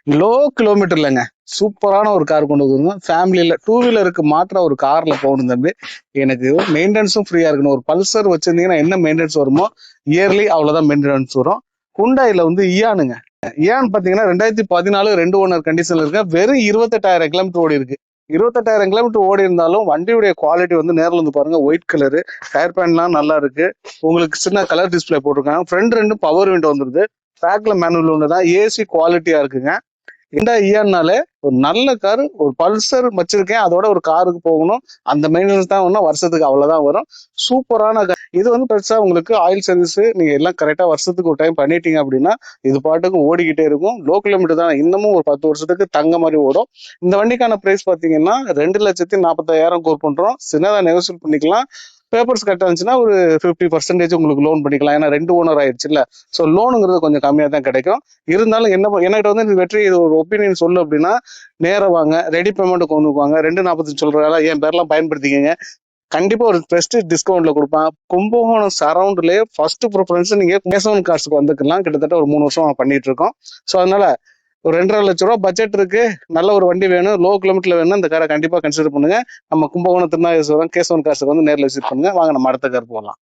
Low kilometre இல்லைங்க, சூப்பரான ஒரு கார் கொண்டு வந்துருங்க. ஃபேமிலியில டூ வீலருக்கு மாற்ற ஒரு கார்ல போகணும் தம்பி. எனக்கு மெயின்டெனன்ஸும் ஃப்ரீயா இருக்கணும். ஒரு பல்சர் வச்சிருந்தீங்கன்னா என்ன மெயின்டெனன்ஸ் வருமோ இயர்லி அவ்வளவுதான் மெயின்டெனன்ஸ் வரும். ஹுண்டாயில வந்து இயானுங்க. இயான் பாத்தீங்கன்னா 2014 2 ஓனர் கண்டிஷன்ல இருக்கு. வெறும் 28,000 கிலோமீட்டர் ஓடி இருக்கு. 28,000 கிலோமீட்டர் ஓடி இருந்தாலும் வண்டியுடைய குவாலிட்டி வந்து நேரில் வந்து பாருங்க. ஒயிட் கலரு, டயர் பேன்லாம் நல்லா இருக்கு. உங்களுக்கு சின்ன கலர் டிஸ்பிளே போட்டிருக்காங்க. ஃப்ரண்ட் ரெண்டும் பவர் விண்டோ வந்துருது. பேக்ல மேனுவல் ஒன்று தான். ஏசி குவாலிட்டியா இருக்குங்க. இந்த இயர்னாலே ஒரு நல்ல கார். ஒரு பல்சர் வச்சிருக்கேன், அதோட ஒரு காருக்கு போகணும். அந்த மெயின்டெனன்ஸ் தான் ஒன்றும் வருஷத்துக்கு அவ்வளவுதான் வரும். சூப்பரான கார் இது. வந்து பெருசா உங்களுக்கு ஆயில் சர்வீஸ் நீங்க எல்லாம் கரெக்டா வருஷத்துக்கு ஒரு டைம் பண்ணிட்டீங்க அப்படின்னா இது பாட்டுக்கு ஓடிக்கிட்டே இருக்கும். லோ கிலோமீட்டர் தான், இன்னமும் ஒரு 10 வருஷத்துக்கு தங்க மாதிரி ஓடும். இந்த வண்டிக்கான பிரைஸ் பாத்தீங்கன்னா 2,45,000 கோர் பண்றோம். சின்னதா நெகோசியேட் பண்ணிக்கலாம். பேப்பர்ஸ் கரெக்டாக இருந்துச்சுன்னா ஒரு 50% உங்களுக்கு லோன் பண்ணிக்கலாம். ஏன்னா 2 ஓனர் ஆயிடுச்சுல்ல. ஸோ லோனுங்கிறது கொஞ்சம் கம்மியாக தான் கிடைக்கும். இருந்தாலும் என்கிட்ட வந்து இந்த வெற்றி இது ஒரு ஒப்பீனியன் சொல்லு அப்படின்னா, நேரம் வாங்க, ரெடி பேமெண்ட் கொண்டு வாங்க. 2,45 சொல்றாங்க, என் பேர்லாம் பயன்படுத்திக்கங்க. கண்டிப்பா ஒரு பெஸ்ட் டிஸ்கவுண்ட்ல கொடுப்பான். கும்பகோணம் சரௌண்ட்லயே ஃபர்ஸ்ட் ப்ரிஃபரன்ஸ் நீங்க கேசவன் கார்ஸ்க்கு வந்துக்கலாம். கிட்டத்தட்ட ஒரு 3 வருஷம் பண்ணிட்டு இருக்கோம். ஸோ அதனால ஒரு 2.5 லட்ச ரூபா பட்ஜெட் இருக்கு, நல்ல ஒரு வண்டி வேணும், லோ கிலோமீட்டர்ல வேணும், இந்த காரை கண்டிப்பா கன்சிடர் பண்ணுங்க. நம்ம கும்பகோணம் திருநாகேஸ்வரம் கேசவன் கார்ஸ்க்கு வந்து நேரில் விசிட் பண்ணுங்க. வாங்க நம்ம அடுத்த கார் போகலாம்.